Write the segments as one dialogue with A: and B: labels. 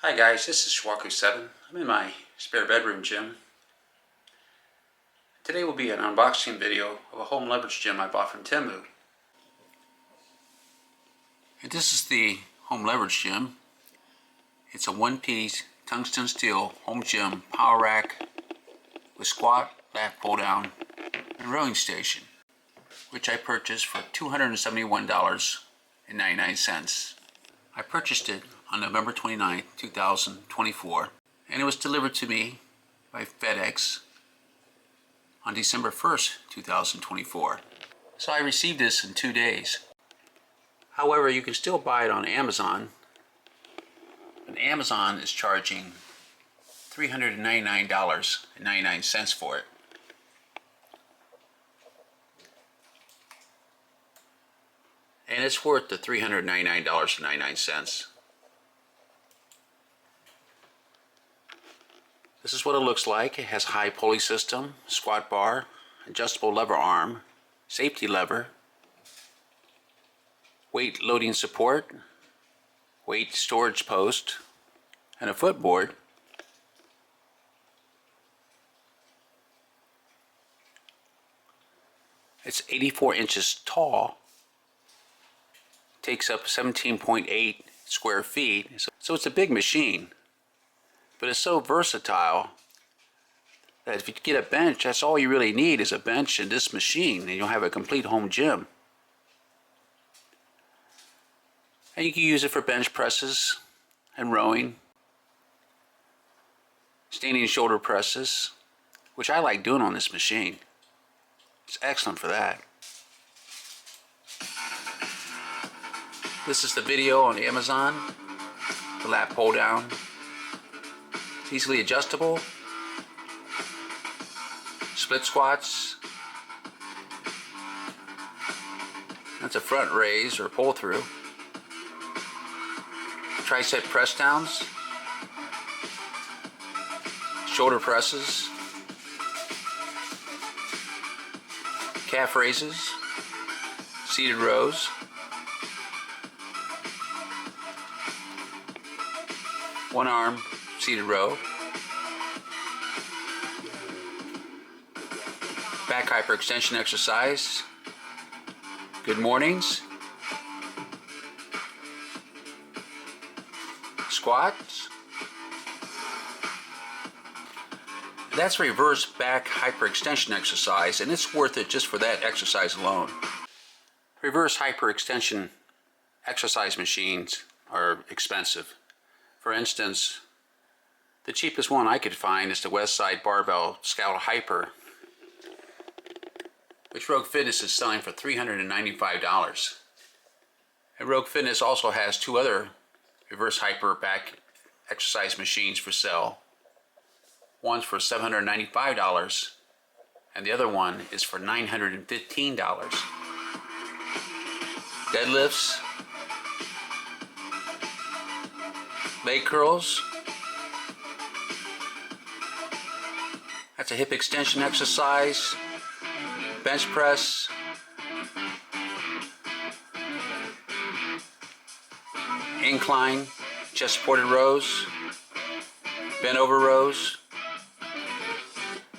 A: Hi guys, this is Schwaku7. I'm in my spare bedroom gym. Today will be an unboxing video of a home leverage gym I bought from Temu. And this is the home leverage gym. It's a one-piece tungsten steel home gym power rack with squat, lat pull down, and rowing station, which I purchased for $271.99. I purchased it on November 29, 2024, and it was delivered to me by FedEx on December 1st, 2024. So I received this in 2 days. However, you can still buy it on Amazon, and Amazon is charging $399.99 for it. And it's worth the $399.99. This is what it looks like. It has a high pulley system, squat bar, adjustable lever arm, safety lever, weight loading support, weight storage post, and a footboard. It's 84 inches tall, takes up 17.8 square feet, so it's a big machine. But it's so versatile that if you get a bench, that's all you really need is a bench and this machine, and you'll have a complete home gym. And you can use it for bench presses and rowing, standing shoulder presses, which I like doing on this machine. It's excellent for that. This is the video on Amazon, the lat pull down. It's easily adjustable, split squats, that's a front raise or pull through, tricep press downs, shoulder presses, calf raises, seated rows, one arm seated row, back hyperextension exercise, good mornings, squats. That's reverse back hyperextension exercise, and it's worth it just for that exercise alone. Reverse hyperextension exercise machines are expensive. For instance, the cheapest one I could find is the Westside Barbell Scout Hyper, which Rogue Fitness is selling for $395. And Rogue Fitness also has two other reverse hyper back exercise machines for sale. One's for $795 and the other one is for $915. Deadlifts, leg curls, that's a hip extension exercise, bench press, incline, chest supported rows, bent over rows,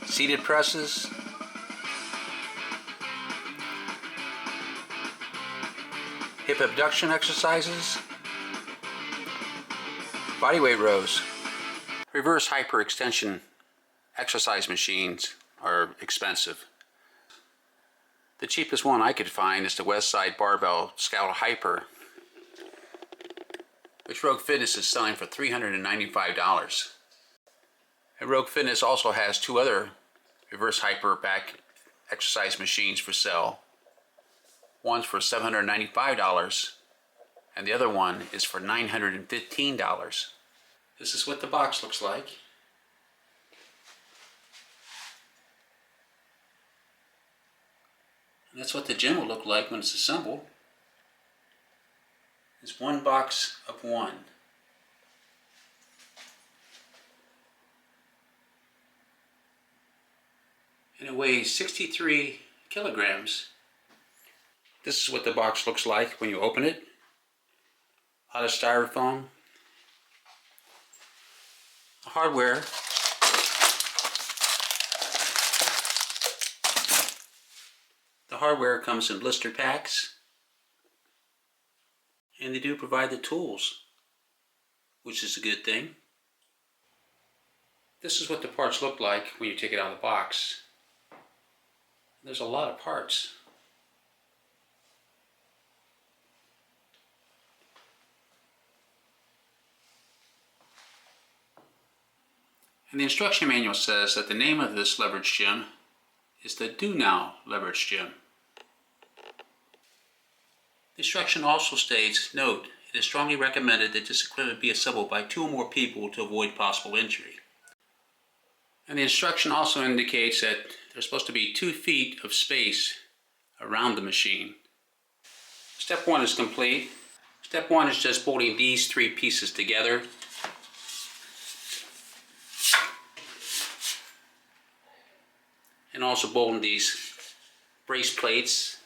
A: seated presses, hip abduction exercises, bodyweight rows. Reverse hyperextension exercise machines are expensive. The cheapest one I could find is the Westside Barbell Scout Hyper, which Rogue Fitness is selling for $395. And Rogue Fitness also has two other reverse hyper back exercise machines for sale. One's for $795 and the other one is for $915. This is what the box looks like. And that's what the gym will look like when it's assembled. It's one box of one. And it weighs 63 kilograms. This is what the box looks like when you open it. A lot of styrofoam. The hardware comes in blister packs, and they do provide the tools, which is a good thing. This is what the parts look like when you take it out of the box. There's a lot of parts. And the instruction manual says that the name of this leverage gem is the Donow leverage gem. The instruction also states, note, it is strongly recommended that this equipment be assembled by 2 or more people to avoid possible injury. And the instruction also indicates that there's supposed to be 2 feet of space around the machine. Step 1 is complete. Step 1 is just bolting these 3 pieces together. And also bolting these brace plates.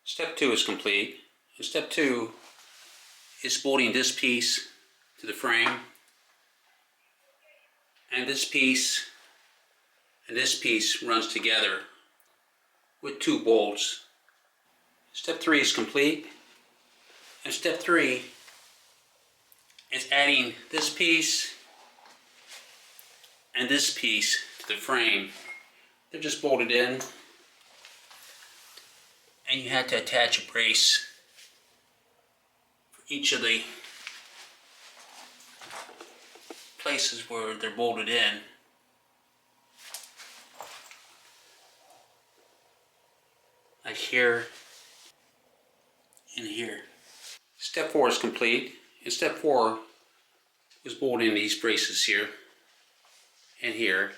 A: Step 2 is complete. And step 2 is bolting this piece to the frame, and this piece runs together with 2 bolts. Step 3 is complete, and step 3 is adding this piece and this piece to the frame. They're just bolted in, and you have to attach a brace for each of the places where they're bolted in. Like here and here. Step 4 is complete, and step 4 is bolting these braces here and here,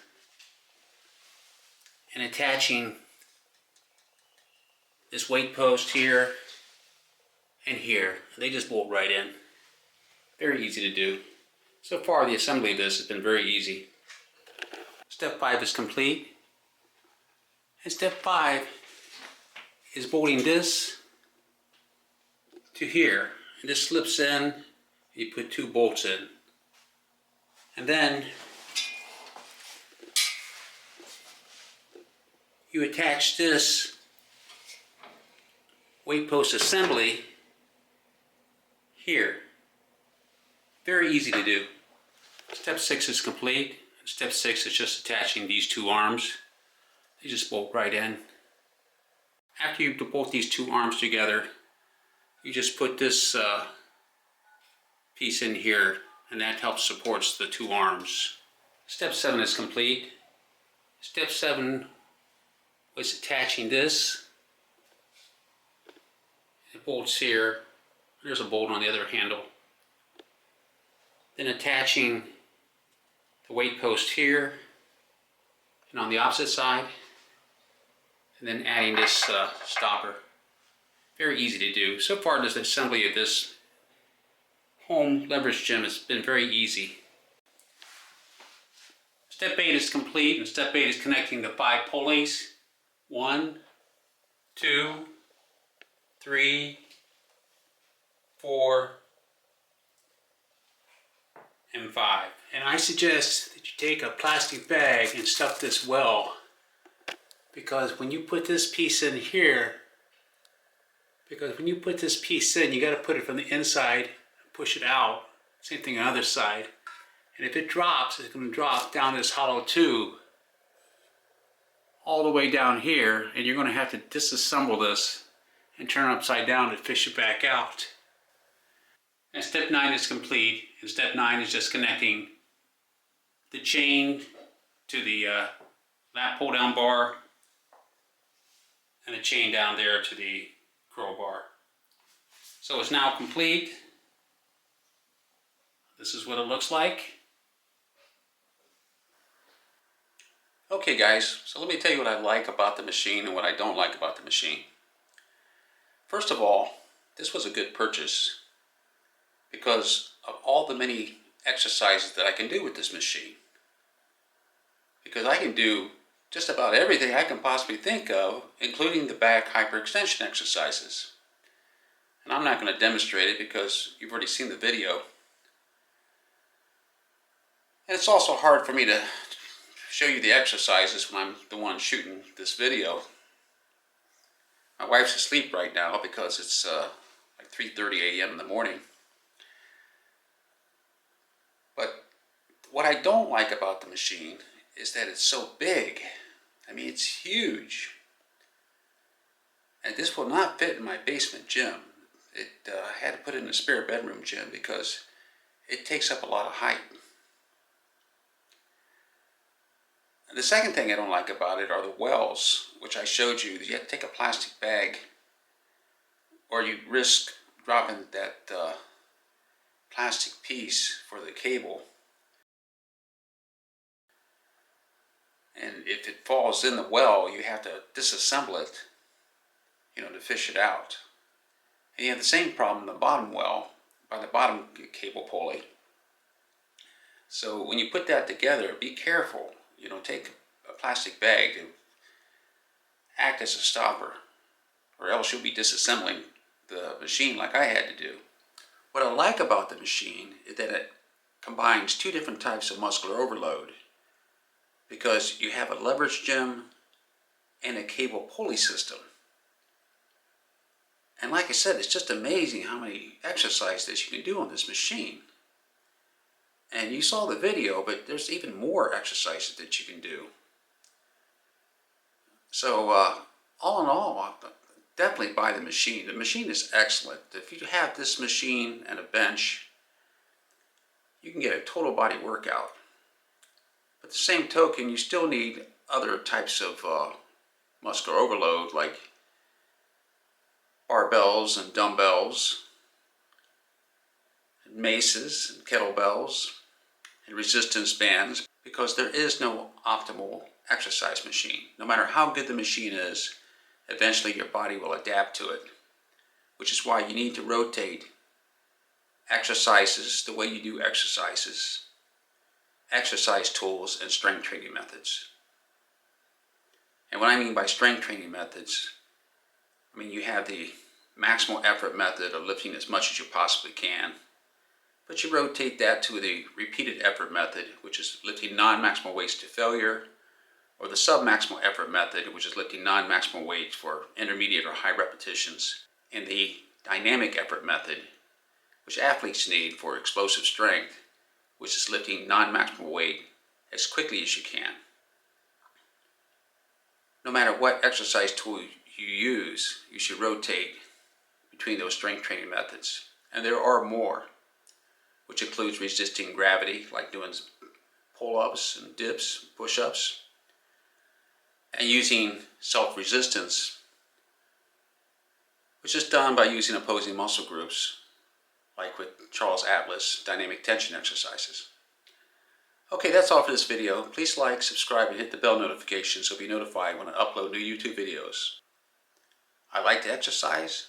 A: and attaching this weight post here and here. They just bolt right in. Very easy to do. So far the assembly of this has been very easy. Step 5 is complete, and step 5 is bolting this to here, and this slips in. You put 2 bolts in, and then you attach this weight post assembly here. Very easy to do. Step 6 is complete. Step 6 is just attaching these 2 arms. They just bolt right in. After you bolt these 2 arms together, you just put this piece in here, and that helps supports the 2 arms. Step 7 is complete. Step 7 was attaching this. It bolts here. There's a bolt on the other handle. Then attaching the weight post here and on the opposite side, and then adding this stopper. Very easy to do. So far, the assembly of this home leverage gem has been very easy. Step 8 is complete, and step 8 is connecting the 5 pulleys. 1, 2, 3, 4, and 5. And I suggest that you take a plastic bag and stuff this well, because when you put this piece in here, you got to put it from the inside and push it out. Same thing on the other side. And if it drops, it's going to drop down this hollow tube all the way down here, and you're going to have to disassemble this and turn it upside down to fish it back out. And step 9 is complete, and step 9 is just connecting the chain to the lap pull down bar and the chain down there to the curl bar. So it's now complete. This is what it looks like. Okay guys, so let me tell you what I like about the machine and what I don't like about the machine. First of all, this was a good purchase because of all the many exercises that I can do with this machine. Because I can do just about everything I can possibly think of, including the back hyperextension exercises. And I'm not going to demonstrate it because you've already seen the video. And it's also hard for me to show you the exercises when I'm the one shooting this video. My wife's asleep right now because it's like 3:30 a.m. in the morning. But what I don't like about the machine is that it's so big. I mean, it's huge. And this will not fit in my basement gym. I had to put it in a spare bedroom gym because it takes up a lot of height. And the second thing I don't like about it are the wells, which I showed you. You have to take a plastic bag or you risk dropping that plastic piece for the cable. And if it falls in the well, you have to disassemble it, to fish it out. And you have the same problem in the bottom well, by the bottom cable pulley. So when you put that together, be careful. Take a plastic bag to act as a stopper, or else you'll be disassembling the machine like I had to do. What I like about the machine is that it combines two different types of muscular overload, because you have a leverage gym and a cable pulley system. And like I said, it's just amazing how many exercises you can do on this machine. And you saw the video, but there's even more exercises that you can do. So all in all, I'll definitely buy the machine. The machine is excellent. If you have this machine and a bench, you can get a total body workout. But the same token, you still need other types of muscular overload, like barbells and dumbbells, and maces and kettlebells, and resistance bands, because there is no optimal exercise machine. No matter how good the machine is, eventually your body will adapt to it, which is why you need to rotate exercises the way you do exercises, exercise tools, and strength training methods. And what I mean by strength training methods, I mean you have the maximal effort method of lifting as much as you possibly can, but you rotate that to the repeated effort method, which is lifting non-maximal weights to failure, or the sub-maximal effort method, which is lifting non-maximal weights for intermediate or high repetitions, and the dynamic effort method, which athletes need for explosive strength, which is lifting non-maximal weight as quickly as you can. No matter what exercise tool you use, you should rotate between those strength training methods. And there are more, which includes resisting gravity, like doing pull-ups and dips, push-ups, and using self-resistance, which is done by using opposing muscle groups, like with Charles Atlas dynamic tension exercises. Okay, that's all for this video. Please like, subscribe, and hit the bell notification so you'll be notified when I upload new YouTube videos. I like to exercise.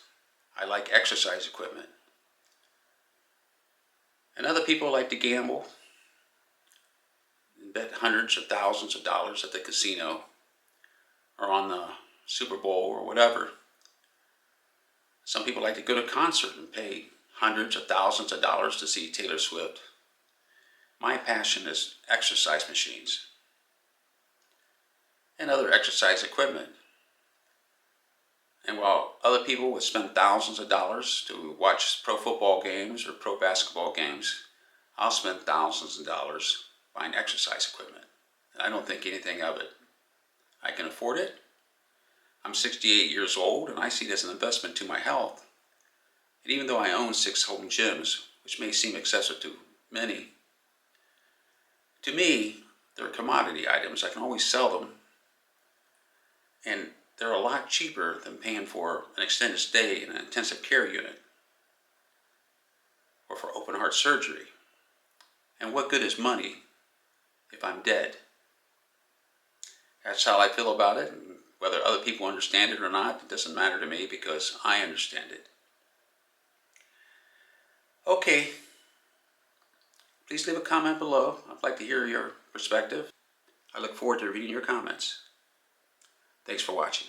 A: I like exercise equipment. And other people like to gamble and bet hundreds or thousands of dollars at the casino or on the Super Bowl or whatever. Some people like to go to a concert and pay hundreds of thousands of dollars to see Taylor Swift. My passion is exercise machines and other exercise equipment. And while other people would spend thousands of dollars to watch pro football games or pro basketball games, I'll spend thousands of dollars buying exercise equipment. And I don't think anything of it. I can afford it. I'm 68 years old, and I see it as an investment to my health. And even though I own 6 home gyms, which may seem excessive to many, to me, they're commodity items. I can always sell them, and they're a lot cheaper than paying for an extended stay in an intensive care unit or for open heart surgery. And what good is money if I'm dead? That's how I feel about it, and whether other people understand it or not, it doesn't matter to me because I understand it. Okay, please leave a comment below. I'd like to hear your perspective. I look forward to reading your comments. Thanks for watching.